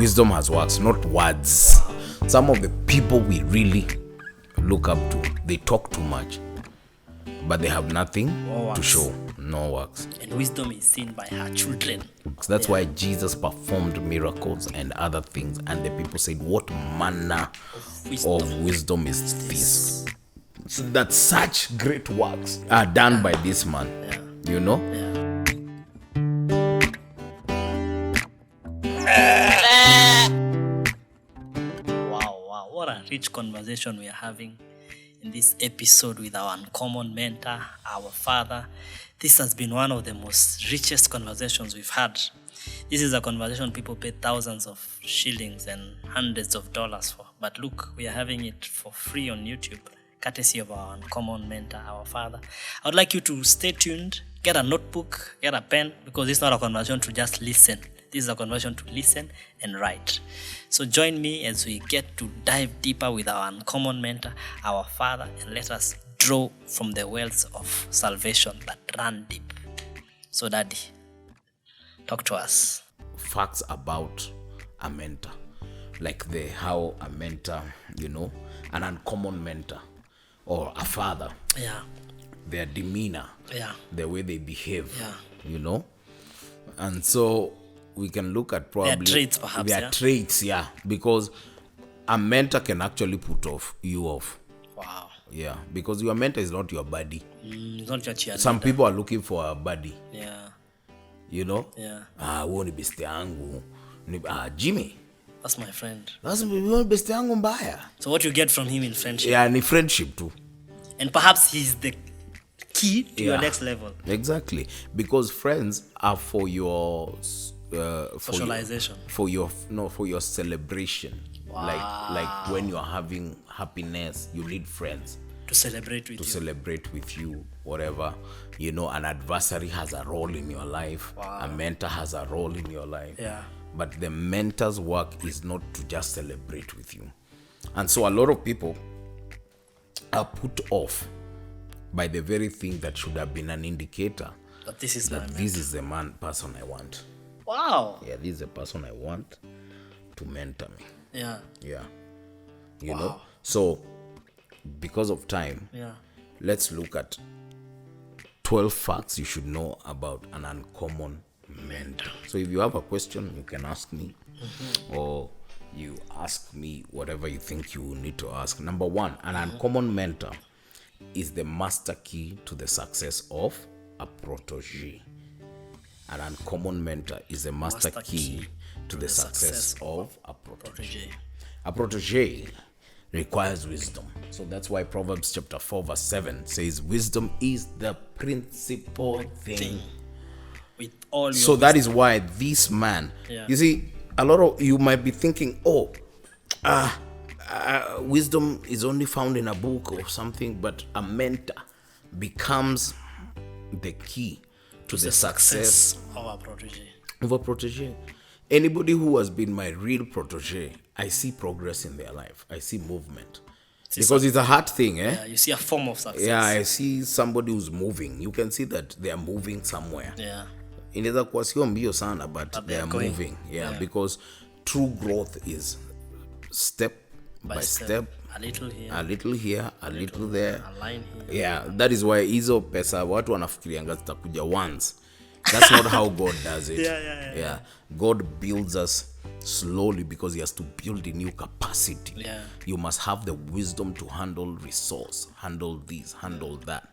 wisdom has works, not words. Some of the people we really look up to, they talk too much, but they have nothing to show. No works. And wisdom is seen by her children. That's why Jesus performed miracles and other things, and the people said, what manner of wisdom is this? So that such great works are done by this man. You know? Wow, what a rich conversation we are having in this episode with our uncommon mentor, our father. This has been one of the most richest conversations we've had. This is a conversation people pay thousands of shillings and hundreds of dollars for. But look, we are having it for free on YouTube, courtesy of our uncommon mentor, our father. I would like you to stay tuned, get a notebook, get a pen, because it's not a conversation to just listen. This is a conversation to listen and write. So join me as we get to dive deeper with our uncommon mentor, our father, and let us draw from the wells of salvation that run deep. So Daddy, talk to us. Facts about a mentor. Like how a mentor, an uncommon mentor or a father. Yeah. Their demeanor. Yeah. The way they behave. Yeah. And so we can look at probably their traits, perhaps. Their traits, because a mentor can actually put you off. Wow. Yeah, because your mentor is not your buddy. It's not your cheerleader. Some people are looking for a buddy. Yeah. Huo ni besti yangu. Jimmy. That's my friend. That's besti yangu mbaya. So what you get from him in friendship? Yeah, ni friendship too. And perhaps he's the key to your next level. Exactly, because friends are for your socialization. For your celebration. Wow. Like when you're having happiness, you need friends to celebrate with you, whatever. An adversary has a role in your life. Wow. A mentor has a role in your life. Yeah. But the mentor's work is not to just celebrate with you. And so a lot of people are put off by the very thing that should have been an indicator that this is the person I want. Wow. Yeah, this is the person I want to mentor me. Yeah. Yeah. You know? So, because of time, let's look at 12 facts you should know about an uncommon mentor. So, if you have a question, you can ask me, or you ask me whatever you think you need to ask. Number one, an uncommon mentor is the master key to the success of a protege. An uncommon mentor is a master key to the success of a protege. A protege requires wisdom. So that's why Proverbs chapter 4 verse 7 says wisdom is the principal thing. With all your so that is why this man, you see, a lot of you might be thinking, wisdom is only found in a book or something, but a mentor becomes the key to the success of a protege. Anybody who has been my real protege, I see progress in their life. I see movement. Because it's a hard thing, Yeah, you see a form of success. Yeah, I see somebody who's moving. You can see that they are moving somewhere. Yeah. Inaweza kuwa sio mbio sana, but they are moving. Yeah, because true growth is step by step. A little here, a little there. A line here. Yeah, that is why hizo pesa watu wanafikirianga zitakuja once. That's not how God does it. Yeah. God builds us slowly because he has to build a new capacity. Yeah. You must have the wisdom to handle resource, handle this, handle that.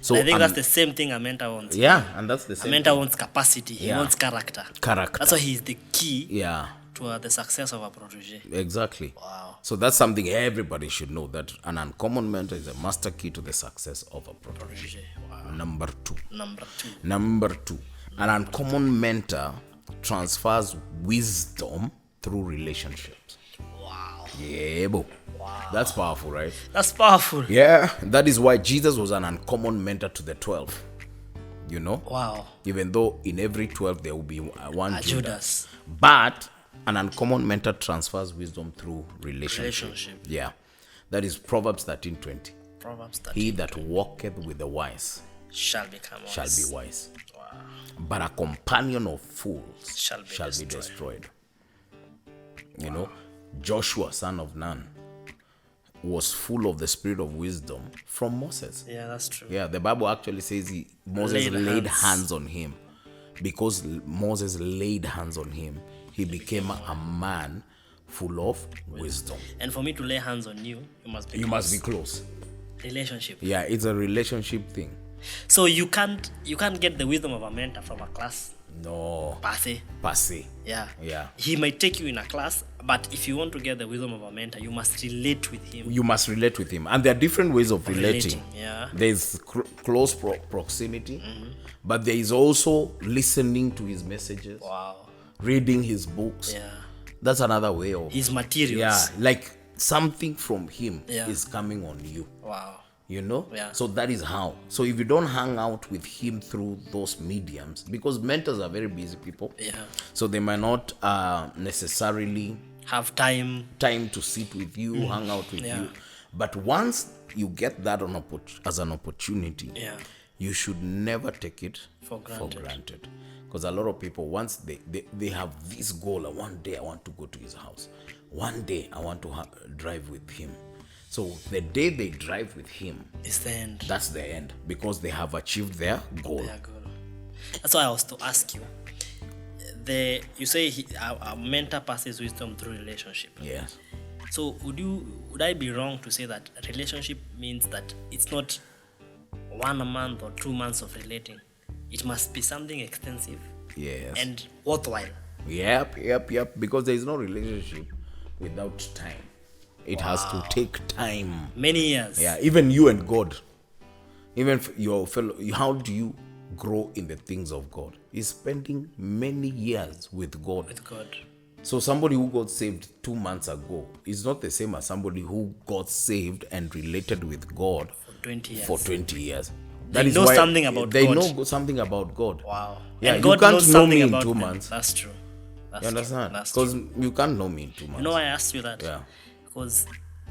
So I think that's the same thing a mentor wants. Yeah, and that's the same. A mentor wants capacity. He wants character. That's why he's the key. Yeah. To the success of a protege. Exactly. Wow. So that's something everybody should know, that an uncommon mentor is a master key to the success of a protege. Wow. Number two. An Number uncommon mentor transfers wisdom through relationships. Wow. Yeah, bro. Wow. That's powerful, right? That's powerful. Yeah, that is why Jesus was an uncommon mentor to the 12. Wow. Even though in every 12 there will be one Judas. But an uncommon mentor transfers wisdom through relationship. Yeah. That is Proverbs 13:20. He that walketh with the wise shall become wise. Shall be wise. Wow. But a companion of fools shall be destroyed. You know, Joshua, son of Nun, was full of the spirit of wisdom from Moses. Yeah, that's true. Yeah, the Bible actually says Moses laid hands on him. Because Moses laid hands on him, he became a man full of wisdom. And for me to lay hands on you, you must be close. Relationship. Yeah, it's a relationship thing. So you can't get the wisdom of a mentor from a class. No. Per se. Yeah. He might take you in a class, but if you want to get the wisdom of a mentor, you must relate with him. And there are different ways of relating. Yeah. There's close proximity, but there is also listening to his messages. Wow. Reading his books. Yeah. That's another way of his materials. Yeah, like something from him Yeah. is coming on you. Wow. You know? Yeah. So that is how. So if you don't hang out with him through those mediums, because mentors are very busy people. Yeah. So they might not necessarily have time to sit with you, hang out with you. But once you get that as an opportunity, you should never take it for granted. Because a lot of people, once they have this goal, one day I want to go to his house. One day I want to drive with him. So the day they drive with him is the end. That's the end, because they have achieved their goal. That's why I was to ask you. You say a mentor passes wisdom through relationship. Yes. So would I be wrong to say that relationship means that it's not 1 month or 2 months of relating? It must be something extensive. Yes. And worthwhile. Yep. Because there is no relationship without time. It has to take time. Many years. Yeah, even you and God. Even your fellow, how do you grow in the things of God? Is spending many years with God. So somebody who got saved 2 months ago is not the same as somebody who got saved and related with God for 20 years. They know something about God. They know something about God. Wow. Yeah, and you God can't know me in 2 them. months. That's true. You understand? Because you can't know me in 2 months. You know why I asked you that? Yeah. Because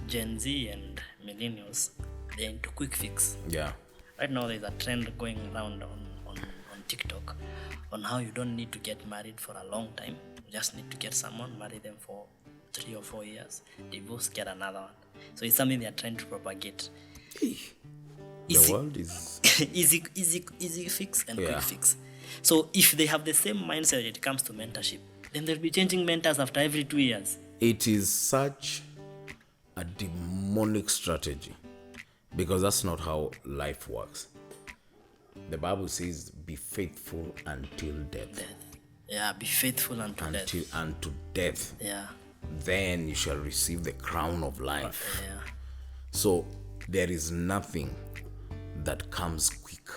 Gen Z and millennials, they're into quick fix. Yeah. Right now there's a trend going around on TikTok on how you don't need to get married for a long time. You just need to get someone, marry them for 3 or 4 years, divorce, get another one. So it's something they're trying to propagate. The world is easy fix and quick fix. So if they have the same mindset when it comes to mentorship, then they'll be changing mentors after every 2 years. It is such a demonic strategy, because that's not how life works. The Bible says, be faithful until death. Yeah, be faithful unto death. Yeah. Then you shall receive the crown of life. Yeah. So there is nothing that comes quick.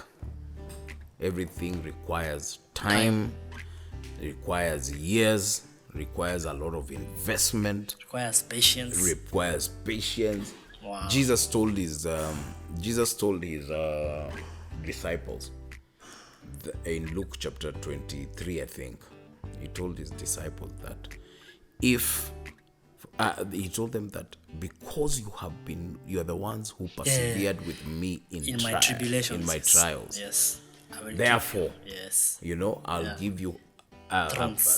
Everything requires time, requires years, requires a lot of investment, requires patience. Wow. Jesus told his disciples in Luke chapter 23, I think, he told his disciples that he told them that because you are the ones who persevered with me in my tribulations, in my trials. Yes. Therefore, I'll Yeah. give you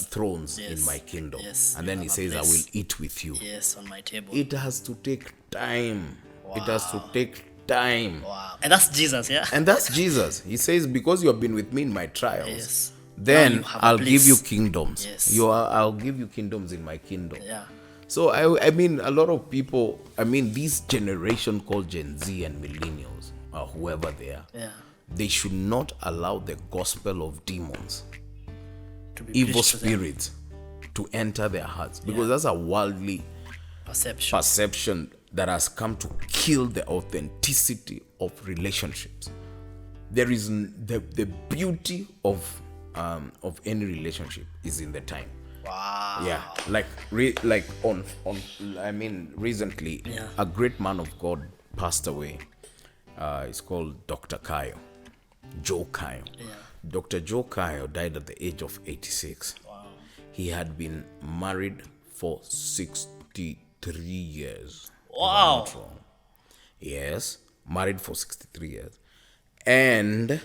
thrones in my kingdom. Yes. And then he says, I will eat with you. Yes, on my table. It has to take time. Wow. It has to take time. Wow. And that's Jesus, yeah? And that's Jesus. He says, because you have been with me in my trials, Now then you have a I'll place. give you kingdoms. Yes. I'll give you kingdoms in my kingdom. Yeah. So, I mean, a lot of people, this generation called Gen Z and millennials, or whoever they are, they should not allow the gospel of demons, evil spirits, to enter their hearts, because that's a worldly perception that has come to kill the authenticity of relationships. There is the beauty of any relationship is in the time. Wow. Yeah, recently, a great man of God passed away. It's called Dr. Joe Kayo. Yeah. Dr. Joe Kayo died at the age of 86. Wow. He had been married for 63 years. Wow. Yes, married for 63 years. And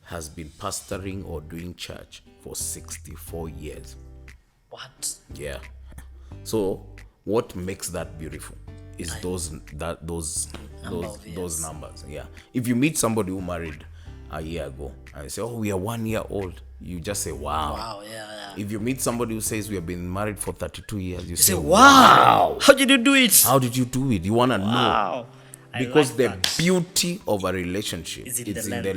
has been pastoring or doing church for 64 years. What? Yeah. So what makes that beautiful is those numbers. Yeah. If you meet somebody who married a year ago and you say, oh, we are 1 year old, you just say, wow. Wow, yeah. If you meet somebody who says we have been married for 32 years, you say, wow. How did you do it? How did you do it? You want to know. Because like the that. beauty of a relationship is in the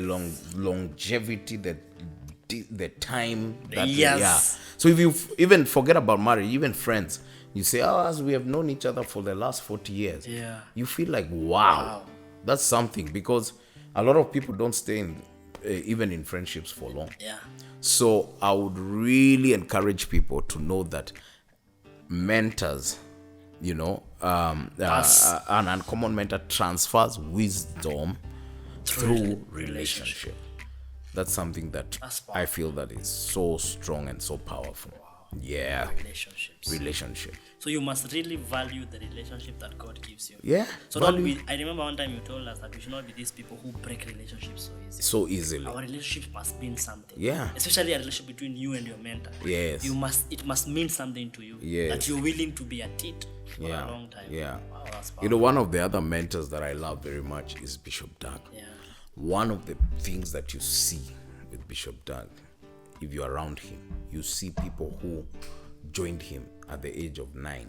longevity, the time. Yes. So if you even forget about marriage, even friends, you say, oh, as we have known each other for the last 40 years. Yeah. You feel like, wow. That's something, because a lot of people don't stay in, even in friendships for long. Yeah. So I would really encourage people to know that mentors, an uncommon mentor transfers wisdom through relationship. That's something that I feel that is so strong and so powerful. Yeah. Relationship. So you must really value the relationship that God gives you. Yeah. So don't be, I remember one time you told us that we should not be these people who break relationships so easily. Our relationship must mean something. Yeah. Especially a relationship between you and your mentor. Yes. It must mean something to you. Yes. That you're willing to be at it for a long time. Yeah. Wow, that's powerful. One of the other mentors that I love very much is Bishop Doug. Yeah. One of the things that you see with Bishop Doug, if you're around him, you see people who joined him at the age of 9.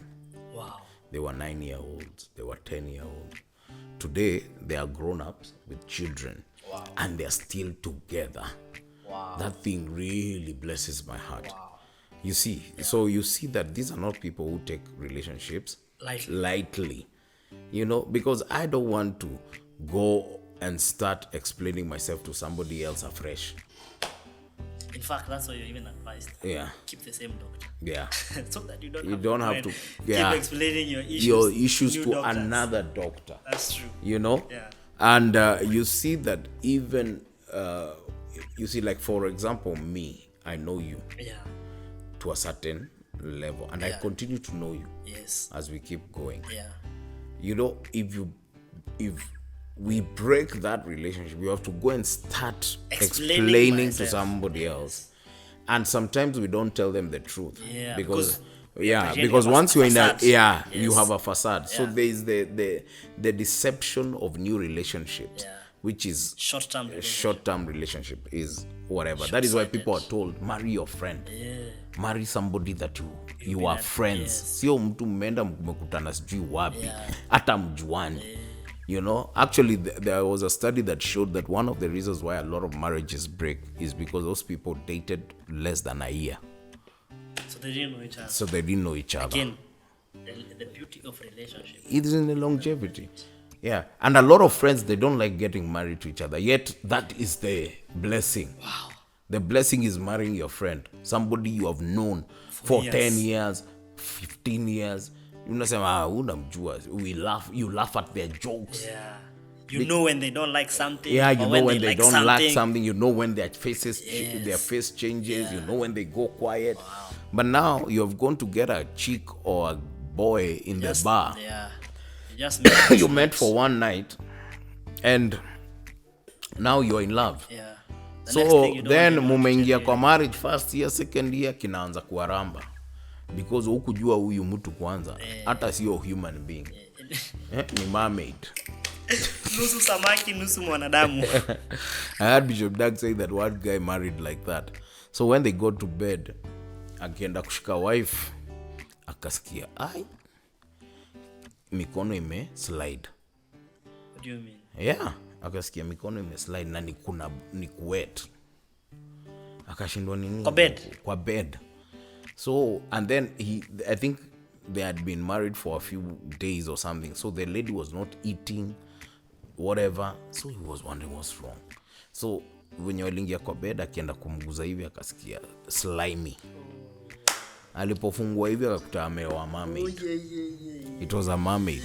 Wow. They were 9-year-olds. They were 10-year-olds. Today, they are grown-ups with children. Wow. And they're still together. Wow. That thing really blesses my heart. Wow. You see, so you see that these are not people who take relationships lightly. Because I don't want to go and start explaining myself to somebody else afresh. In fact, that's why you're even advised. Yeah. Keep the same doctor. Yeah. So that you don't have to keep explaining your issues to doctors. Another doctor. That's true. Yeah. And you see that even like, for example, me, I know you. Yeah. To a certain level, and I continue to know you. Yes. As we keep going. Yeah. If we break that relationship, you have to go and start explaining to somebody else. And sometimes we don't tell them the truth. Yeah. Because once you're you have a facade. Yeah. So there is the deception of new relationships. Yeah. Which is short-term relationship is whatever. That is why people are told, marry your friend. Yeah. Marry somebody that you are friends. Sio mtu mmeenda mmekutana sijui wapi. Hata mjuani. Actually there was a study that showed that one of the reasons why a lot of marriages break is because those people dated less than a year. So they didn't know each other. Again, the beauty of relationship. It is in the longevity. Yeah. And a lot of friends, they don't like getting married to each other. Yet that is the blessing. Wow. The blessing is marrying your friend. Somebody you have known for 10 years, 15 years. Unamjua. You laugh at their jokes. Yeah. You know when they don't like something. Yeah, you know when they don't like something. You know when their face changes. You know when they go quiet. Wow. But now you have gone to get a chick or a boy in the bar. Yeah. You met for one night, and now you're in love. Yeah. So then mumeingia kwa marriage, first year, second year, kinaanza kuaramba, because hukujua huyu mtu kwanza, hata sio human being. Ni mermaid. Nusu samaki, nusu mwanadamu. I heard Bishop Doug say that one guy married like that. So when they go to bed, akienda kushika wife, akasikia, mikono ime slide. What do you mean? Yeah, akasikia mikono ime slide na ni wet. Akashindwa nini? Kwa bed. So, and then I think they had been married for a few days or something. So the lady was not eating, whatever. So he was wondering what's wrong. So when walingia kwa bed, akienda kumguza hivi akasikia slimy. Alipofungua hivi akakuta ameoa mermaid. It was a mermaid.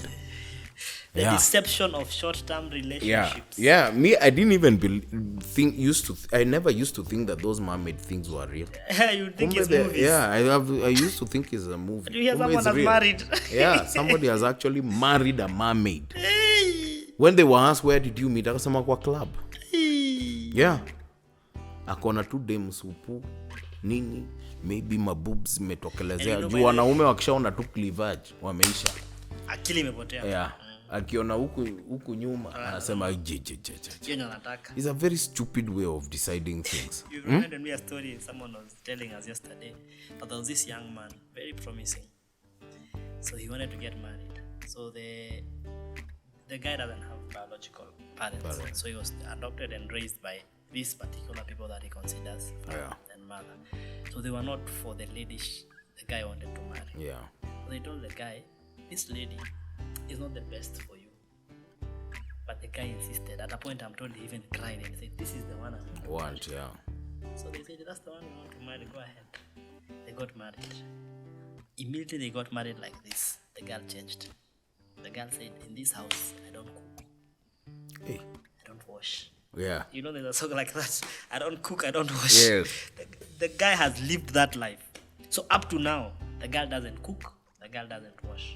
The deception of short-term relationships. Yeah. Me, I didn't even I never used to think that those mermaid things were real. You think it's movies. Yeah, I used to think it's a movie. Do you hear someone has married? Yeah, somebody has actually married a mermaid. When they were asked, where did you meet? Akasema kwa club. Yeah. Akona tu dem supu, nini. maybe maboobs imetokelezea. And Juu wanaume wakishaona tu cleavage wameisha. Akili imepotea. Yeah. Akiona huku nyuma anasema je. It's a very stupid way of deciding things. You reminded me a story someone was telling us yesterday. But there was this young man, very promising. So he wanted to get married. So the guy doesn't have biological parents. So he was adopted and raised by these particular people that he considers father and mother. So they were not for the lady the guy wanted to marry. Yeah. So they told the guy, this lady is not the best for you. But the guy insisted. At a point, I'm told he even cried and said, this is the one I want. Yeah. So they said, that's the one you want to marry, go ahead. They got married. Immediately they got married like this. The girl changed. The girl said, in this house, I don't cook. Hey. I don't wash. Yeah. You know, there's a song like that. I don't cook, I don't wash. Yes. The guy has lived that life. So up to now, the girl doesn't cook, the girl doesn't wash.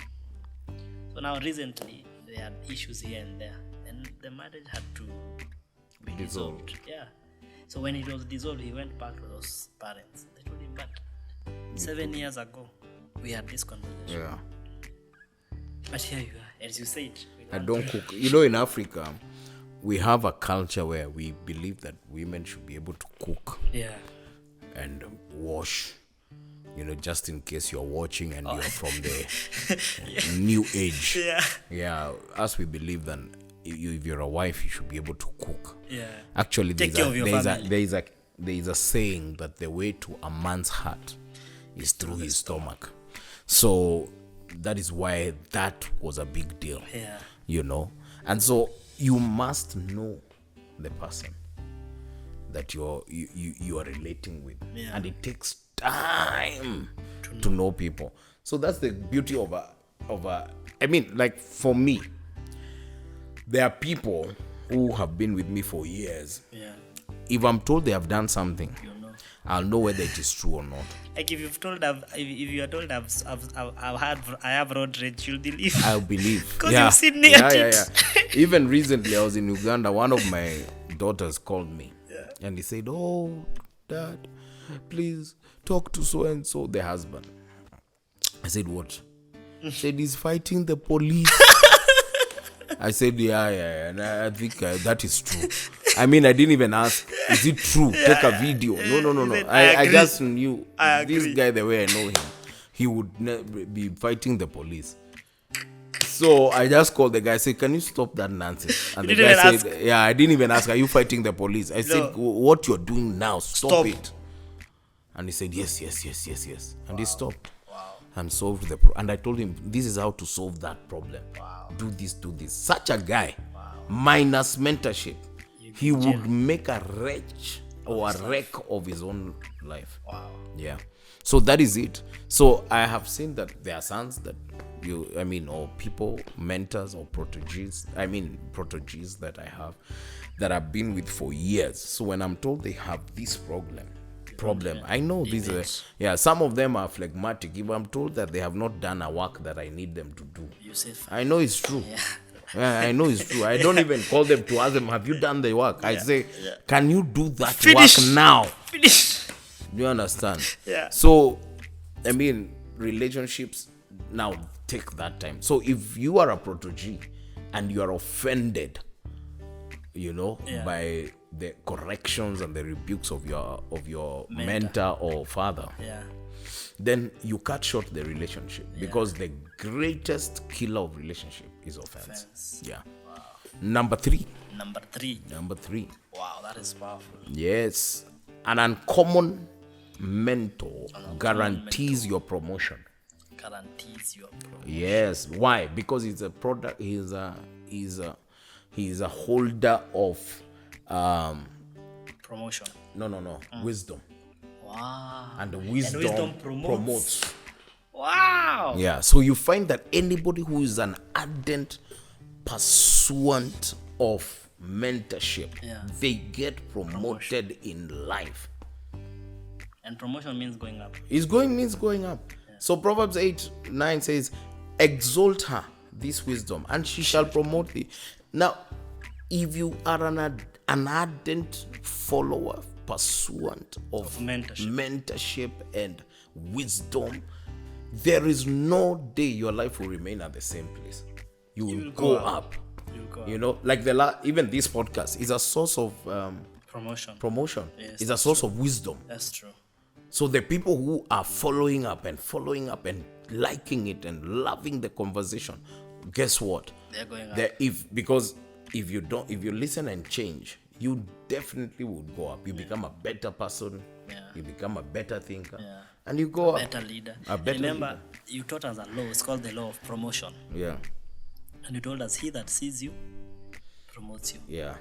So now recently, they had issues here and there. And the marriage had to be dissolved. Yeah. So when it was dissolved, he went back to those parents. They told him, but 7 years ago, we had this conversation. Yeah. But here you are, as you said. I don't cook. You know, in Africa, we have a culture where we believe that women should be able to cook. Yeah. And wash. You know, just in case you're watching and you're from the new age. Yeah. Yeah. As we believe that if you're a wife, you should be able to cook. Yeah. Actually, there is a saying that the way to a man's heart is through his stomach. So that is why that was a big deal. Yeah. You know? And so you must know the person that you are relating with. Yeah. And it takes time to know people. So that's the beauty of a I mean, like for me, there are people who have been with me for years. Yeah. If I'm told they have done something, You know. I'll know whether it is true or not. Like if you are told I have road rage, you'll believe. I'll believe. Because you've seen me at it. Even recently, I was in Uganda. One of my daughters called me, and he said, "Oh, Dad, please talk to so and so, the husband." I said, "What?" He said, "He's fighting the police." I said, yeah, and I think that is true. I mean, I didn't even ask, is it true? Take a video. No. I just knew this guy, the way I know him, he would be fighting the police. So I just called the guy, I said, can you stop that nonsense? And the guy said, yeah, I didn't even ask, are you fighting the police? I said, what you're doing now, stop it. And he said, yes. And he stopped. And solved and I told him, this is how to solve that problem. Do this. Such a guy, minus mentorship, he would make a wretch or a wreck of his own life. Yeah. So that is it. So I have seen that there are sons that or people, mentors or proteges that I have that I've been with for years. So when I'm told they have this problem, I know these some of them are phlegmatic. If I'm told that they have not done a work that I need them to do, I know it's true. I know it's true. I don't even call them to ask them, have you done the work? I say, can you do that work now? Finish. Do you understand? Yeah. So I mean, relationships now take that time. So if you are a protege and you are offended, by the corrections and the rebukes of your mentor or father, then you cut short the relationship, because the greatest killer of relationship is offense. Yeah. Wow. Number three. Wow, that is powerful. Yes. An uncommon mentor guarantees your promotion. Yes. Why? Because he's a product. He's a holder of promotion. No. Wisdom. Wow. And the wisdom promotes. Wow. Yeah. So you find that anybody who is an ardent pursuant of mentorship, they get promoted in life. And promotion means going up. Means going up. Yeah. So Proverbs 8:9 says, exalt her, this wisdom, and she shall promote thee. Now, if you are an ardent follower pursuant of mentorship. And wisdom, there is no day your life will remain at the same place. You will go up. You know, like even this podcast is a source of promotion. Yes, it's a source of wisdom. That's true. So the people who are following up and liking it and loving the conversation, guess what? They're going up. Because if you listen and change, you definitely would go up. You become a better person. Yeah. You become a better thinker. Yeah. And you go up. Better leader. Remember, leader. You taught us a law. It's called the law of promotion. Yeah. And you told us, he that sees you promotes you. Yeah.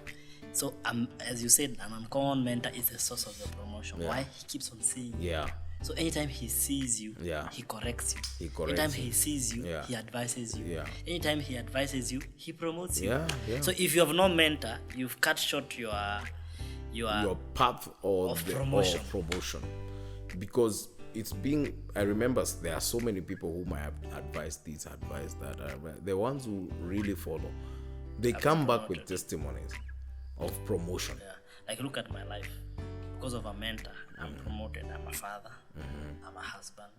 So, as you said, an uncommon mentor is the source of your promotion. Yeah. Why? He keeps on seeing you. Yeah. So anytime he sees you, Yeah. he corrects you. Corrects anytime he sees you, Yeah. he advises you. Yeah. Anytime he advises you, he promotes you. Yeah. Yeah. So if you have no mentor, you've cut short your path of promotion. Because I remember there are so many people whom I have advised this, advised that. The ones who really follow, they come back with testimonies of promotion. Yeah. Like, look at my life. Because of a mentor, I'm promoted. I'm a father. I'm a husband.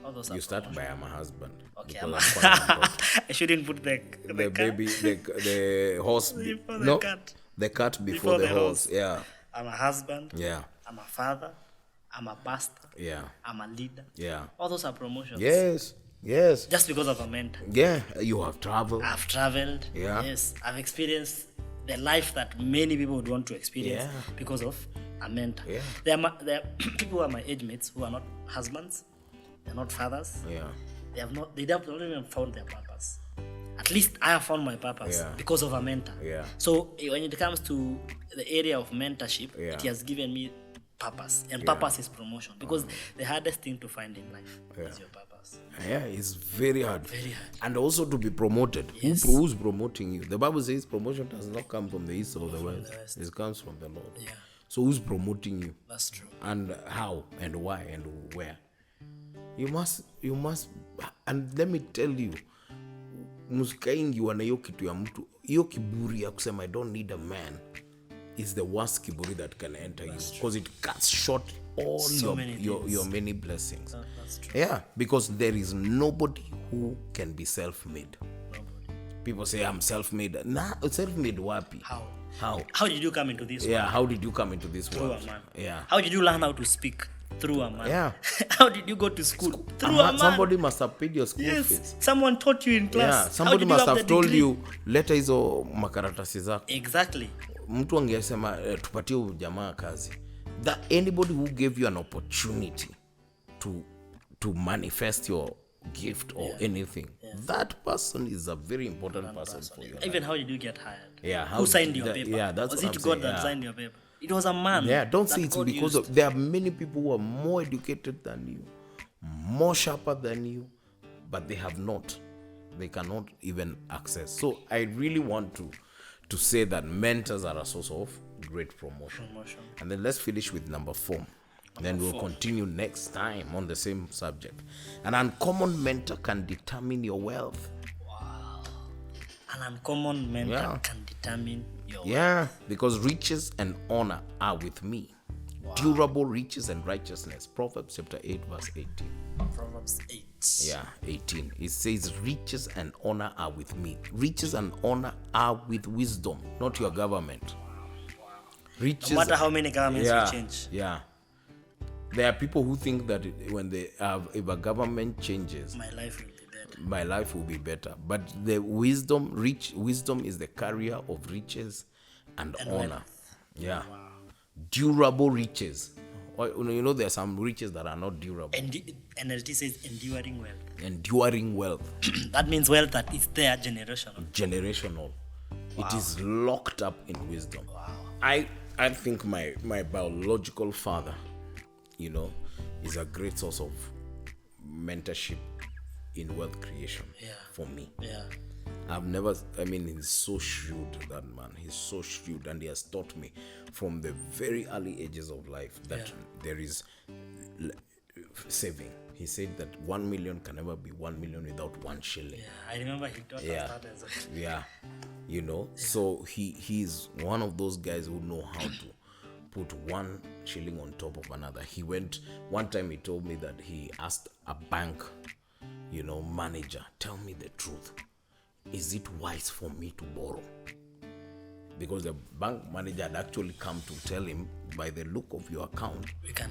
All those You start by I'm a husband. Okay, because I'm quite important. I shouldn't put the baby, the horse. Before the No, cat. the cat before the horse. Yeah. I'm a husband. Yeah. I'm a father. I'm a pastor. Yeah. I'm a leader. Yeah. All those are promotions. Yes. Just because of a mentor. Yeah. You have traveled. I've traveled. Yeah. Yes. I've experienced the life that many people would want to experience Yeah. because of a mentor. Yeah. There are people who are my age mates who are not husbands. They're not fathers. Yeah. They have not even found their purpose. At least I have found my purpose because of a mentor. Yeah. So when it comes to the area of mentorship, it has given me purpose. And purpose is promotion. Because the hardest thing to find in life is your purpose. Yeah, it's very hard. Very hard. And also to be promoted. Yes. Who's promoting you? The Bible says promotion does not come from the east or the west. It comes from the Lord. Yeah. So who's promoting you? That's true. And how and why and where? You must, and let me tell you, msikaingiwa na hiyo kitu ya mtu, hiyo kiburi ya kusema I don't need a man is the worst kiburi that can enter you, because it cuts short all your many blessings. That's true. Yeah, because there is nobody who can be self-made. People say I'm self-made. Nah, self-made wapi? How did you come into this world? Yeah, how did you come into this world? Through a man. Yeah. How did you learn how to speak? Through a man. Yeah. How did you go to school? Through a man. Somebody must have paid your school fees. Someone taught you in class. Yeah, somebody must have told you leta hizo makaratasi zako. Exactly. Mtu angesema tupatie jamaa kazi. That anybody who gave you an opportunity to manifest your gift or anything, that person is a very important person for you. Even how did you get hired? Yeah, who signed your paper? Yeah, that's was what it I'm God saying, that signed your paper? It was a man. Yeah, don't say it's God because used. of there are many people who are more educated than you, more sharper than you, but they cannot even access. So I really want to say that mentors are a source of great promotion. And then let's finish with number 4. Then we'll continue next time on the same subject. An uncommon mentor can determine your wealth. Wow. An uncommon mentor can determine your wealth. Yeah, because riches and honor are with me. Wow. Durable riches and righteousness. Proverbs chapter 8 verse 18. Proverbs 8. Yeah, 18. It says riches and honor are with me. Riches and honor are with wisdom, not your government. Riches, no matter how many governments you change. Yeah. There are people who think that if a government changes, my life will be better. My life will be better. But the wisdom is the carrier of riches and honor. Wealth. Yeah. Wow. Durable riches. You know, there are some riches that are not durable. NLT says enduring wealth. Enduring wealth. That means wealth that is there generational. Generational. Wow. It is locked up in wisdom. Wow. I think my biological father, you know, is a great source of mentorship in wealth creation for me. Yeah. He's so shrewd, that man. He's so shrewd, and he has taught me from the very early ages of life that there is saving. He said that 1 million can never be 1 million without 1 shilling. Yeah, I remember he taught us that as well. Yeah, you know, so he's one of those guys who know how to put one shilling on top of another. One time he told me that he asked a bank, manager, tell me the truth. Is it wise for me to borrow? Because the bank manager had actually come to tell him, by the look of your account,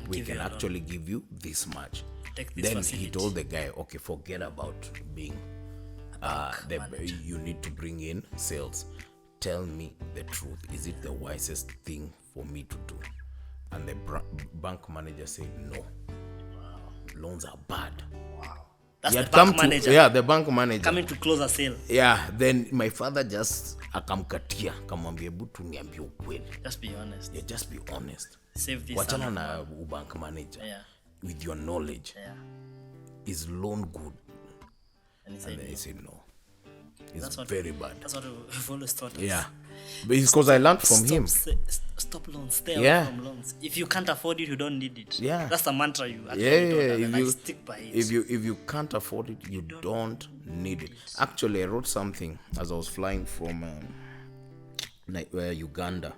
we can actually give you this much. Then facility. He told the guy, okay, forget about being you need to bring in sales. Tell me the truth. Is it the wisest thing for me to do? And the bank manager said no. Wow. Loans are bad. Wow. That's the bank manager. The bank manager coming to close a sale. Yeah, then my father just akamkatia, kamwambia butu niambie ukweli. Just be honest. Yeah, just be honest. Save this. Wachana na bank manager. Yeah. With your knowledge. Yeah. Is loan good? And he said no. It's very bad. That's what we've always taught us. Yeah. But it's because I learned from him. Stop loans. Stay away from loans. If you can't afford it, you don't need it. Yeah. That's the mantra you actually taught us, stick by it. If you can't afford it, you don't need it. Actually, I wrote something as I was flying from Uganda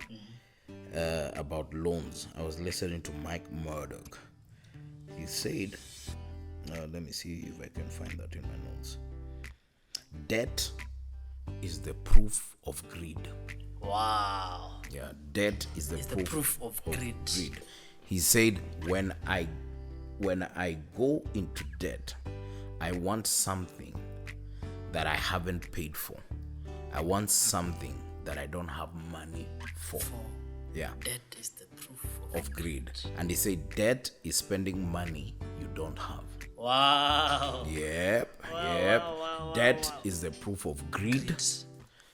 about loans. I was listening to Mike Murdoch. He said, let me see if I can find that in my notes. Debt is the proof of greed. Wow. Yeah, debt is the proof of greed. He said, when I go into debt, I want something that I haven't paid for. I want something that I don't have money for. Yeah. Debt is the proof of greed. And he said, debt is spending money you don't have. Wow. Yep. Debt is the proof of greed.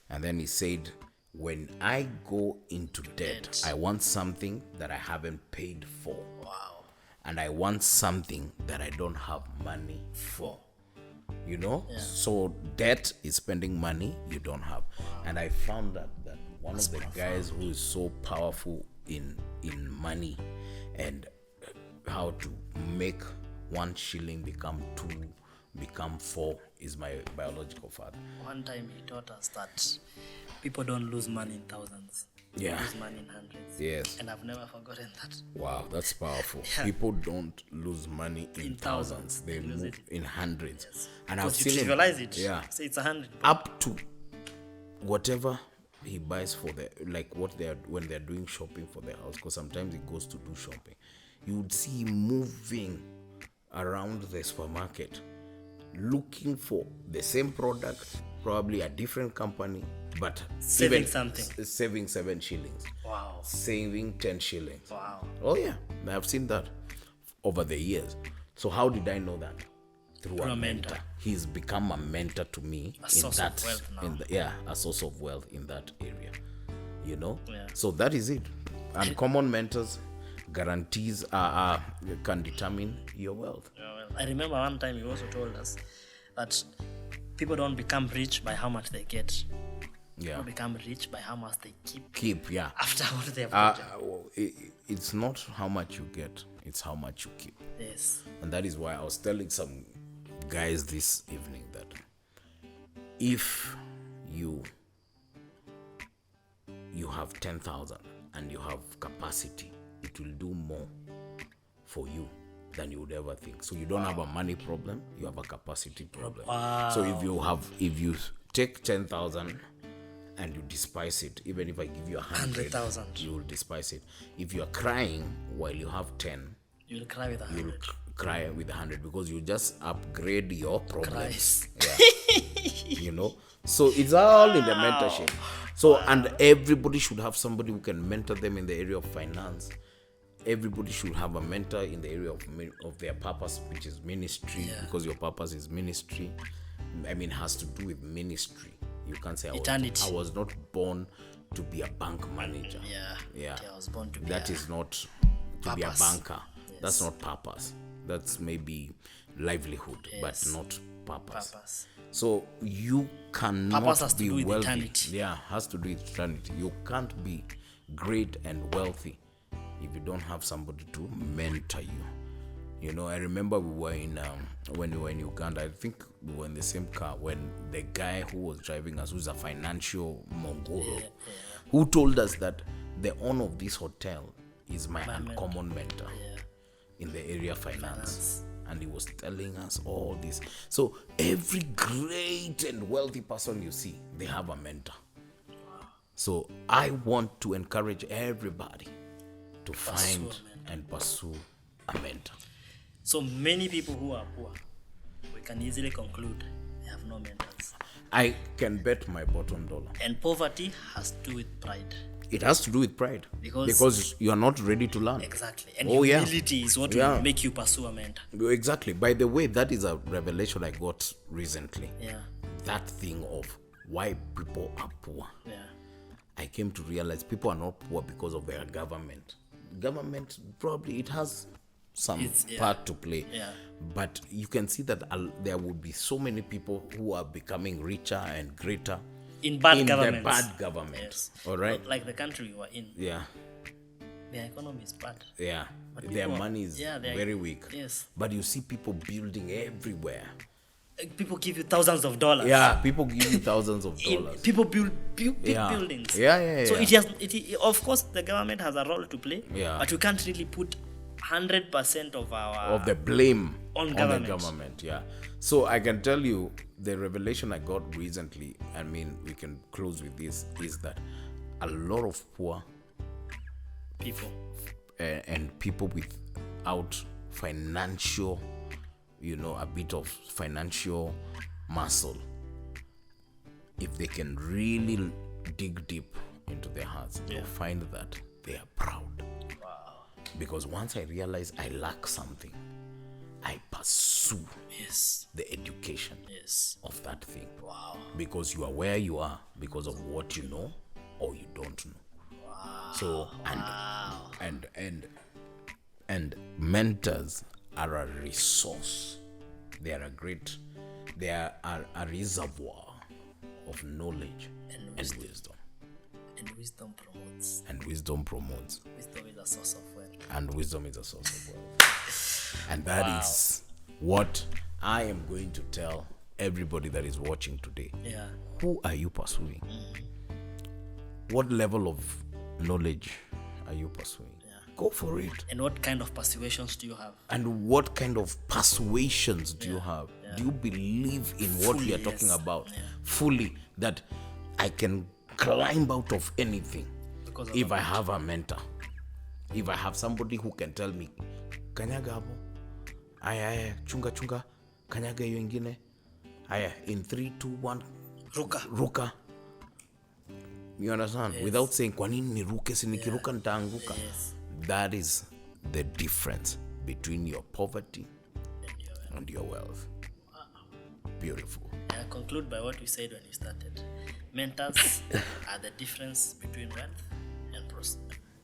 And then he said, when I go into debt, I want something that I haven't paid for. Wow. And I want something that I don't have money for. Yeah. So debt is spending money you don't have. Wow. And I found that one of the guys who is so powerful in money and how to make 1 shilling become 2, become 4 is my biological father. One time he taught us that people don't lose money in thousands. Yeah. They lose money in hundreds. Yes. And I've never forgotten that. Wow, that's powerful. Yeah. People don't lose money in thousands. They lose it in hundreds. Yes. And I've seen him. Visualize it. Yeah. Say it's 100. Up to whatever he buys for when they're doing shopping for their house, because sometimes he goes to do shopping. You would see him moving around the supermarket looking for the same product, probably a different company, but saving something. Saving 7 shillings. Wow. Saving 10 shillings. Wow. Oh yeah, I've seen that over the years. So how did I know that? Through a mentor. He's become a mentor to me. A source of wealth now. A source of wealth in that area. Yeah. So that is it. And common mentors guarantees can determine your wealth. I remember one time he also told us that people don't become rich by how much they get. Yeah. People become rich by how much they keep. Yeah. After what they have it's not how much you get, it's how much you keep. Yes. And that is why I was telling some guys this evening that if you have 10,000 and you have capacity, it will do more for you than you would ever think. So you don't have a money problem, you have a capacity problem. Wow. So if you take 10,000 and you despise it, even if I give you 100,000, you will despise it. If you are crying while you have 10, you will cry with 100. You will cry with 100 because you just upgrade your problems. Yeah. So it's all in the mentorship. So and everybody should have somebody who can mentor them in the area of finance. Everybody should have a mentor in the area of their purpose, which is ministry, because your purpose is ministry. I mean, it has to do with ministry. You can't say I was not born to be a bank manager. Yeah. I was born to be that is not to be a banker. Yes. That's not purpose. That's maybe livelihood, but not purpose. So you cannot be wealthy. Eternity. Yeah, has to do with eternity. You can't be great and wealthy if you don't have somebody to mentor you. I remember we were when we were in Uganda. I think we were in the same car when the guy who was driving us, who's a financial mogul, who told us that the owner of this hotel is my uncommon mentor in the area of finance. And he was telling us all this. So every great and wealthy person you see, they have a mentor. So I want to encourage everybody to find and pursue a mentor. So many people who are poor, we can easily conclude they have no mentors. I can bet my bottom dollar. And poverty has to do with pride. It has to do with pride. Because you are not ready to learn. Exactly. And humility is what will make you pursue a mentor. Exactly. By the way, that is a revelation I got recently. Yeah. That thing of why people are poor. Yeah. I came to realize people are not poor because of their government. Government, probably it has some part to play. Yeah. But you can see that there will be so many people who are becoming richer and greater in bad the governments. bad government. Yes. All right. Like the country we were in. Yeah. Their economy is bad. Yeah. Their money is very weak. Yes. But you see people building everywhere. People give you thousands of dollars. Yeah, people give you thousands of dollars. People build big buildings. Yeah. So of course, the government has a role to play. Yeah. But we can't really put 100% of the blame on the government. Yeah. So I can tell you the revelation I got recently. I mean, we can close with this. Is that a lot of poor people and people without financial, a bit of financial muscle, if they can really dig deep into their hearts, they'll find that they are proud. Wow. Because once I realize I lack something, I pursue the education of that thing. Wow. Because you are where you are because of what you know or you don't know. Wow. So and mentors are a resource. They are a reservoir of knowledge and wisdom. And wisdom promotes. Wisdom is a source of wealth. And wisdom is a source of wealth. And that is what I am going to tell everybody that is watching today. Yeah. Who are you pursuing? What level of knowledge are you pursuing? Go for it. And what kind of persuasions do you have? And what kind of persuasions do you have? Yeah. Do you believe in what we are talking about fully, that I can climb out of anything if I have a mentor? If I have somebody who can tell me, kanyaga hapo, aya, chunga, kanyaga hiyo ingine, aya, in 3, 2, 1, ruka. You understand? Without saying, kwa nini niruke, si nikiruka nitaanguka. That is the difference between your poverty and your wealth. Wow. Beautiful. I conclude by what we said when we started. Mentors are the difference between wealth and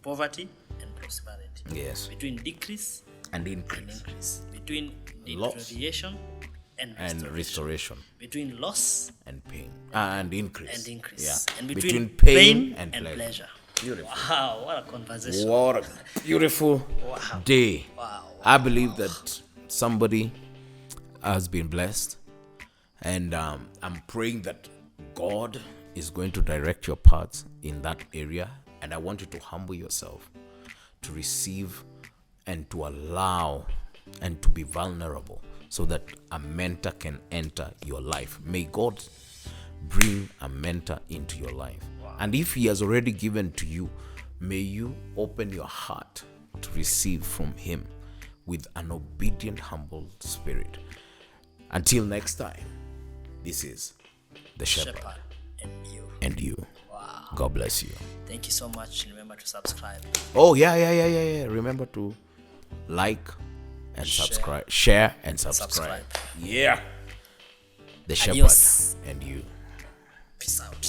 poverty and prosperity. Yes. Between decrease and increase. Between deterioration and restoration. Between loss and pain. And increase. Yeah. And between pain and pleasure. Beautiful. Wow, what a conversation. What a beautiful day. Wow. I believe that somebody has been blessed. And I'm praying that God is going to direct your paths in that area. And I want you to humble yourself to receive and to allow and to be vulnerable so that a mentor can enter your life. May God bring a mentor into your life. Wow. And if he has already given to you, may you open your heart to receive from him with an obedient, humble spirit. Until next time, this is the Shepherd and you. Wow. God bless you. Thank you so much. Remember to subscribe. Oh, yeah. Remember to like and subscribe. Share and subscribe. Yeah. The Shepherd and you. Peace out.